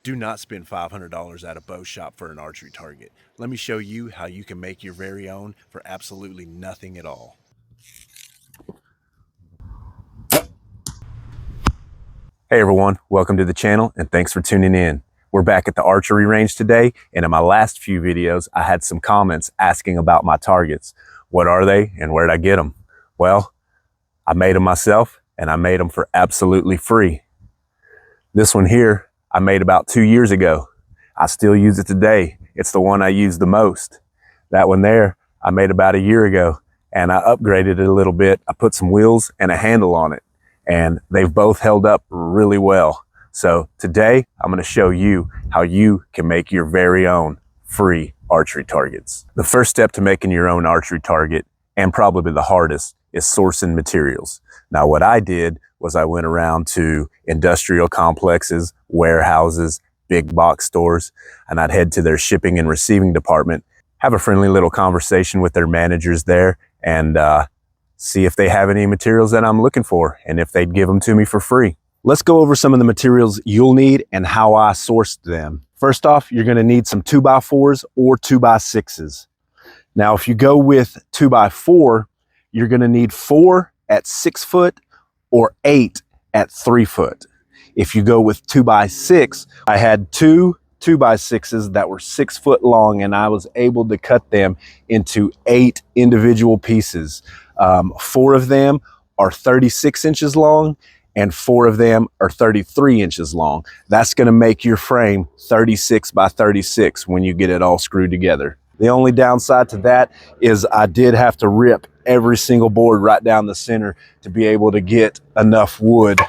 Do not spend $500 at a bow shop for an archery target. Let me show you how you can make your very own for absolutely nothing at all. Hey everyone, welcome to the channel and thanks for tuning in. We're back at the archery range today, and in my last few videos, I had some comments asking about my targets. What are they and where'd I get them? Well, I made them myself and I made them for absolutely free. This one here, I made about 2 years ago. I still use it today. It's the one I use the most. That one there, I made about a year ago, and I upgraded it a little bit. I put some wheels and a handle on it, and they've both held up really well. So today, I'm gonna show you how you can make your very own free archery targets. The first step to making your own archery target, and probably the hardest, is sourcing materials. Now, what I did was I went around to industrial complexes, warehouses, big box stores, and I'd head to their shipping and receiving department, have a friendly little conversation with their managers there, and see if they have any materials that I'm looking for and if they'd give them to me for free. Let's go over some of the materials you'll need and how I sourced them. First off, you're gonna need some 2x4s or 2x6s. Now, if you go with 2x4, you're gonna need 4 at 6 foot or 8 at 3 foot. If you go with 2x6, I had two 2x6s that were 6 foot long, and I was able to cut them into 8 individual pieces. 4 of them are 36 inches long and 4 of them are 33 inches long. That's gonna make your frame 36 by 36 when you get it all screwed together. The only downside to that is I did have to rip every single board right down the center to be able to get enough wood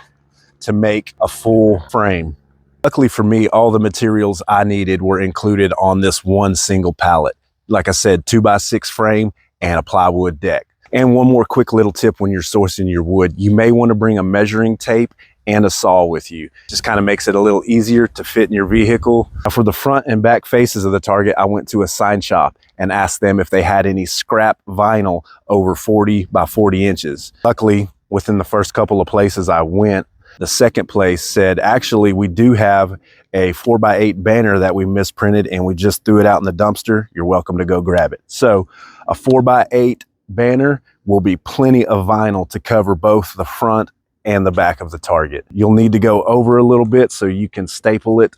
to make a full frame. Luckily for me, all the materials I needed were included on this one single pallet. Like I said, 2x6 frame and a plywood deck. And one more quick little tip when you're sourcing your wood, you may want to bring a measuring tape and a saw with you. Just kind of makes it a little easier to fit in your vehicle. For the front and back faces of the target, I went to a sign shop and asked them if they had any scrap vinyl over 40 by 40 inches. Luckily, within the first couple of places I went, the second place said, actually, we do have a 4x8 banner that we misprinted and we just threw it out in the dumpster. You're welcome to go grab it. So a 4x8 banner will be plenty of vinyl to cover both the front and the back of the target. You'll need to go over a little bit so you can staple it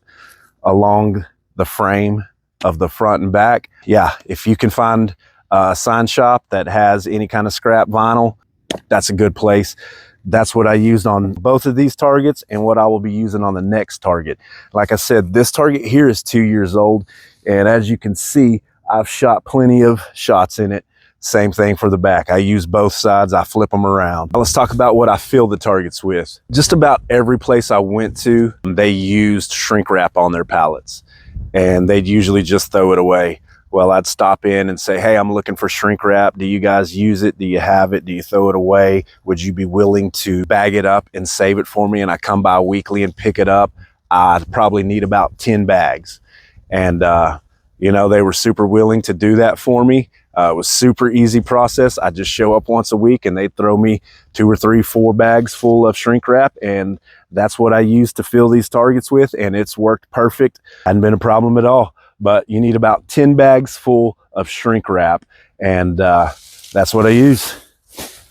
along the frame of the front and back. Yeah, if you can find a sign shop that has any kind of scrap vinyl, that's a good place. That's what I used on both of these targets and what I will be using on the next target. Like I said, this target here is 2 years old, and as you can see, I've shot plenty of shots in it. Same thing for the back. I use both sides, I flip them around. Now let's talk about what I fill the targets with. Just about every place I went to, they used shrink wrap on their pallets, and they'd usually just throw it away. Well, I'd stop in and say, hey, I'm looking for shrink wrap. Do you guys use it? Do you have it? Do you throw it away? Would you be willing to bag it up and save it for me? And I come by weekly and pick it up. I'd probably need about 10 bags. And, you know, they were super willing to do that for me. It was super easy process. I just show up once a week and they'd throw me 2 or 3, 4 bags full of shrink wrap. And that's what I use to fill these targets with. And it's worked perfect. Hadn't been a problem at all. But you need about 10 bags full of shrink wrap, and that's what I use.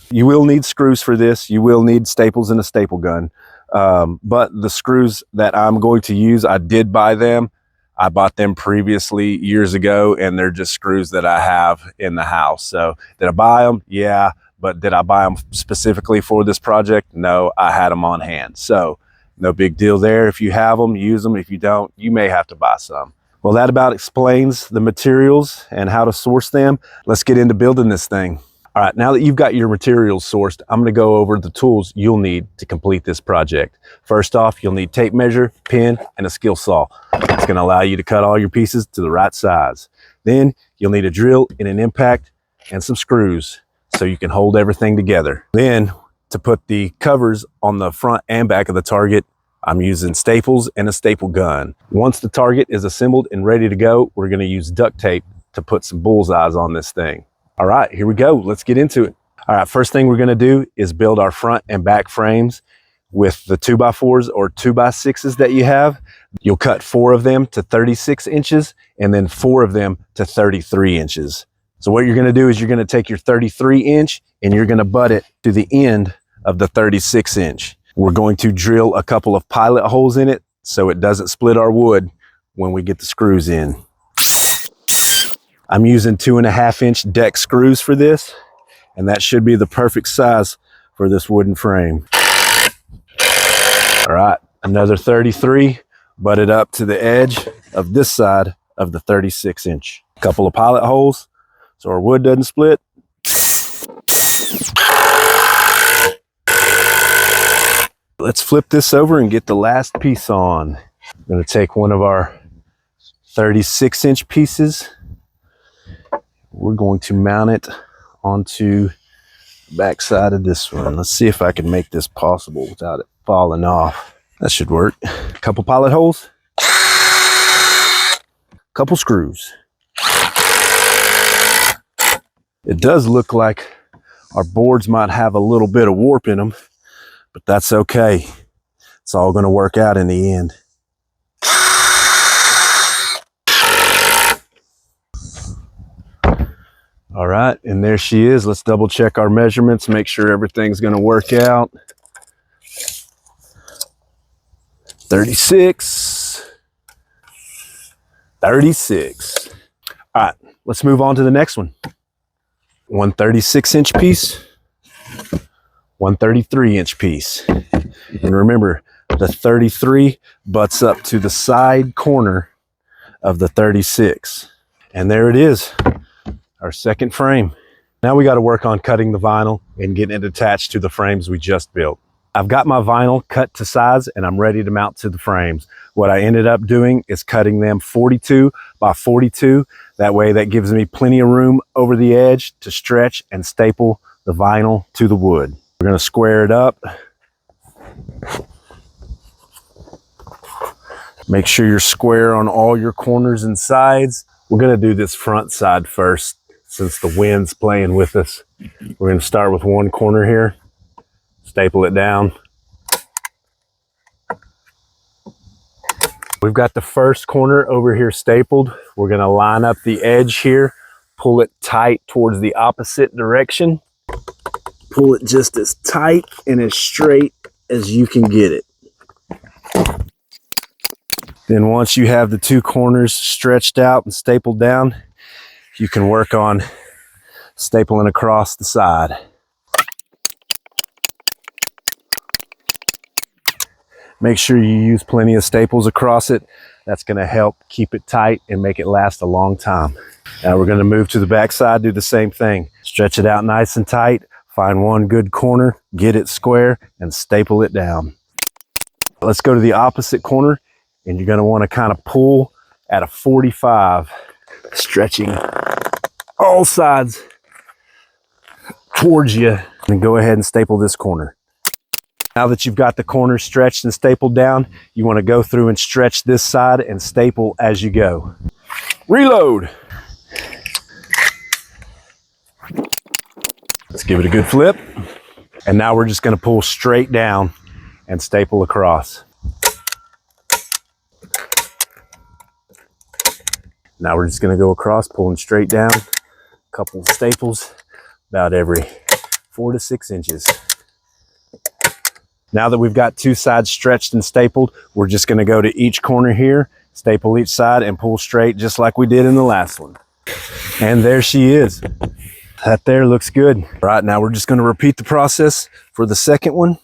You will need screws for this. You will need staples and a staple gun. But the screws that I'm going to use, I did buy them. I bought them previously years ago, and they're just screws that I have in the house. So did I buy them? Yeah. But did I buy them specifically for this project? No, I had them on hand. So no big deal there. If you have them, use them. If you don't, you may have to buy some. Well, that about explains the materials and how to source them. Let's get into building this thing. All right, now that you've got your materials sourced, I'm gonna go over the tools you'll need to complete this project. First off, you'll need tape measure, pin, and a skill saw. It's gonna allow you to cut all your pieces to the right size. Then you'll need a drill and an impact and some screws so you can hold everything together. Then to put the covers on the front and back of the target, I'm using staples and a staple gun. Once the target is assembled and ready to go, we're gonna use duct tape to put some bullseyes on this thing. All right, here we go. Let's get into it. All right, first thing we're gonna do is build our front and back frames with the 2x4s or 2x6s that you have. You'll cut 4 of them to 36 inches and then 4 of them to 33 inches. So what you're going to do is you're going to take your 33 inch and you're going to butt it to the end of the 36 inch. We're going to drill a couple of pilot holes in it so it doesn't split our wood when we get the screws in. I'm using 2.5 inch deck screws for this, and that should be the perfect size for this wooden frame. All right, another 33, butt it up to the edge of this side of the 36 inch. A couple of pilot holes so our wood doesn't split. Let's flip this over and get the last piece on. I'm going to take one of our 36 inch pieces. We're going to mount it onto the back side of this one. Let's see if I can make this possible without it falling off. That should work. A couple pilot holes, a couple screws. It does look like our boards might have a little bit of warp in them, but that's okay. It's all going to work out in the end. All right, and there she is. Let's double check our measurements, make sure everything's going to work out. 36. 36. All right, let's move on to the next one. One 36 inch piece, one 33 inch piece. And remember, the 33 butts up to the side corner of the 36. And there it is, our second frame. Now we got to work on cutting the vinyl and getting it attached to the frames we just built. I've got my vinyl cut to size and I'm ready to mount to the frames. What I ended up doing is cutting them 42 by 42. That way that gives me plenty of room over the edge to stretch and staple the vinyl to the wood. We're going to square it up. Make sure you're square on all your corners and sides. We're going to do this front side first since the wind's playing with us. We're going to start with one corner here, staple it down. We've got the first corner over here stapled. We're going to line up the edge here, pull it tight towards the opposite direction. Pull it just as tight and as straight as you can get it. Then once you have the two corners stretched out and stapled down, you can work on stapling across the side. Make sure you use plenty of staples across it. That's going to help keep it tight and make it last a long time. Now we're going to move to the back side, do the same thing. Stretch it out nice and tight, find one good corner, get it square, and staple it down. Let's go to the opposite corner, and you're going to want to kind of pull at a 45, stretching all sides towards you, and go ahead and staple this corner. Now that you've got the corners stretched and stapled down, you want to go through and stretch this side and staple as you go. Reload. Let's give it a good flip. And now we're just going to pull straight down and staple across. Now we're just going to go across, pulling straight down. A couple of staples about every 4 to 6 inches. Now that we've got two sides stretched and stapled, we're just going to go to each corner here, staple each side, and pull straight just like we did in the last one. And there she is. That there looks good. All right, now we're just going to repeat the process for the second one.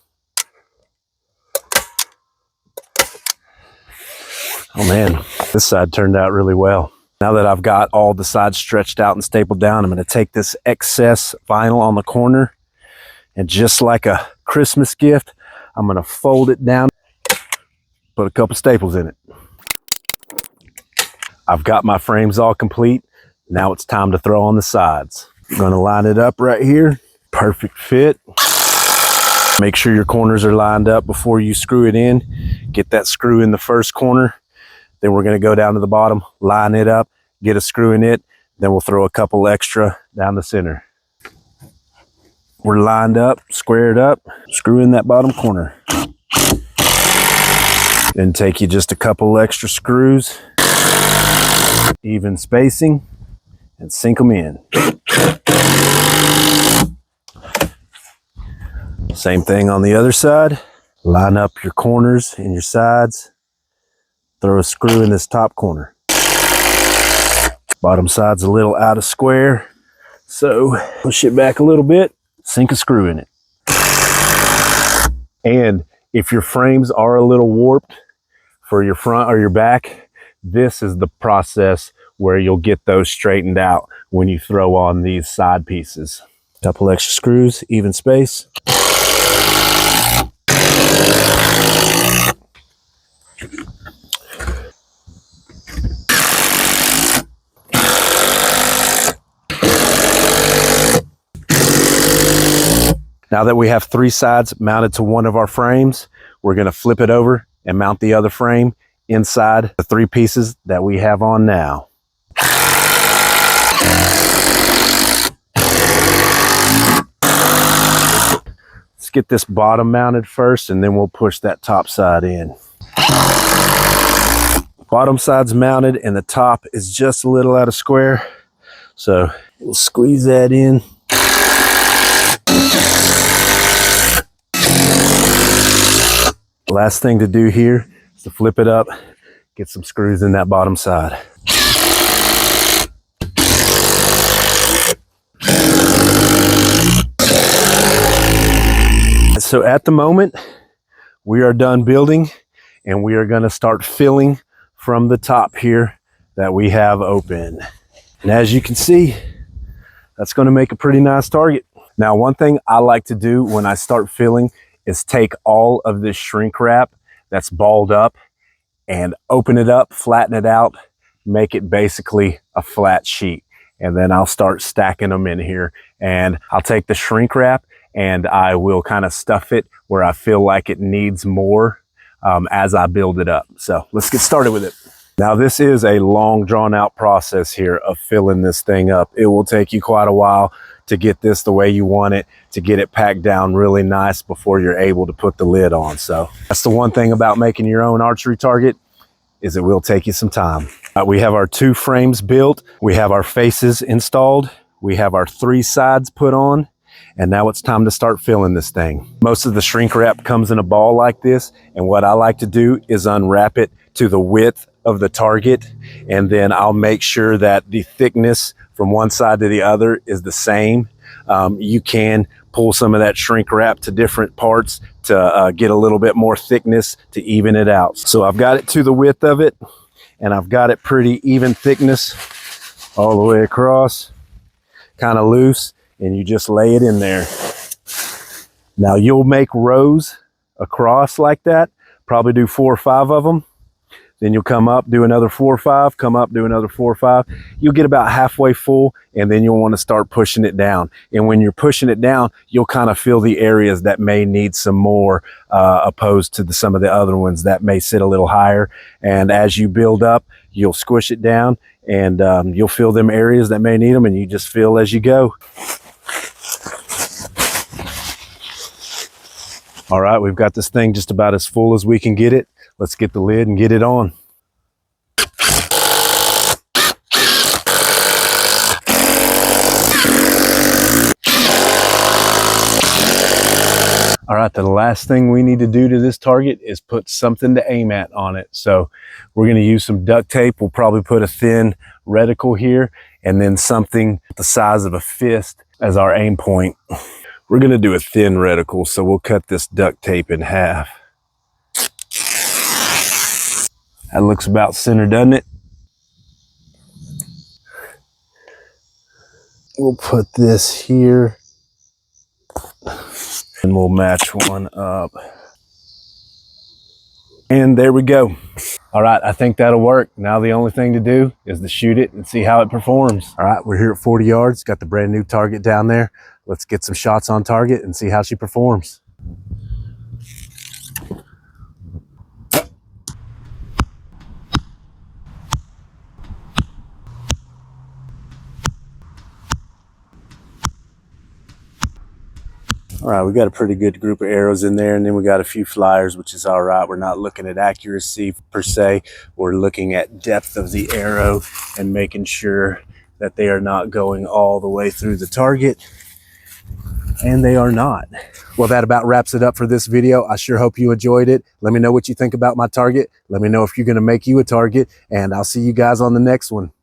Oh man, this side turned out really well. Now that I've got all the sides stretched out and stapled down, I'm going to take this excess vinyl on the corner, and just like a Christmas gift, I'm going to fold it down, put a couple staples in it. I've got my frames all complete. Now it's time to throw on the sides. I'm going to line it up right here. Perfect fit. Make sure your corners are lined up before you screw it in. Get that screw in the first corner. Then we're going to go down to the bottom, line it up, get a screw in it. Then we'll throw a couple extra down the center. We're lined up, squared up, screw in that bottom corner. Then take you just a couple extra screws, even spacing, and sink them in. Same thing on the other side. Line up your corners and your sides. Throw a screw in this top corner. Bottom side's a little out of square, so push it back a little bit, sink a screw in it. And if your frames are a little warped for your front or your back, this is the process where you'll get those straightened out when you throw on these side pieces. Couple extra screws, even space. Now that we have 3 sides mounted to one of our frames, we're going to flip it over and mount the other frame inside the 3 pieces that we have on now. Let's get this bottom mounted first, and then we'll push that top side in. Bottom side's mounted and the top is just a little out of square, so we'll squeeze that in. Last thing to do here is to flip it up, get some screws in that bottom side. So at the moment, we are done building, and we are going to start filling from the top here that we have open. And as you can see, that's going to make a pretty nice target. Now, one thing I like to do when I start filling is take all of this shrink wrap that's balled up and open it up, flatten it out, make it basically a flat sheet. And then I'll start stacking them in here, and I'll take the shrink wrap and I will kind of stuff it where I feel like it needs more as I build it up. So let's get started with it. Now, this is a long drawn out process here of filling this thing up. It will take you quite a while to get this the way you want it, to get it packed down really nice before you're able to put the lid on. So that's the one thing about making your own archery target, is it will take you some time. We have our 2 frames built. We have our faces installed. We have our 3 sides put on. And now it's time to start filling this thing. Most of the shrink wrap comes in a ball like this. And what I like to do is unwrap it to the width of the target. And then I'll make sure that the thickness from one side to the other is the same. You can pull some of that shrink wrap to different parts to get a little bit more thickness to even it out. So I've got it to the width of it, and I've got it pretty even thickness all the way across, kind of loose, and you just lay it in there. Now you'll make rows across like that, probably do 4 or 5 of them. Then you'll come up, do another 4 or 5, come up, do another 4 or 5. You'll get about halfway full, and then you'll want to start pushing it down. And when you're pushing it down, you'll kind of feel the areas that may need some more opposed to some of the other ones that may sit a little higher. And as you build up, you'll squish it down, and you'll feel them areas that may need them, and you just feel as you go. All right, we've got this thing just about as full as we can get it. Let's get the lid and get it on. All right, the last thing we need to do to this target is put something to aim at on it. So we're gonna use some duct tape. We'll probably put a thin reticle here, and then something the size of a fist as our aim point. We're gonna do a thin reticle, so we'll cut this duct tape in half. That looks about center, doesn't it? We'll put this here, and we'll match one up. And there we go. All right, I think that'll work. Now the only thing to do is to shoot it and see how it performs. All right, we're here at 40 yards, got the brand new target down there. Let's get some shots on target and see how she performs. All right, we got a pretty good group of arrows in there, and then we got a few flyers, which is all right. We're not looking at accuracy per se. We're looking at depth of the arrow and making sure that they are not going all the way through the target, and they are not. Well, that about wraps it up for this video. I sure hope you enjoyed it. Let me know what you think about my target. Let me know if you're going to make you a target, and I'll see you guys on the next one.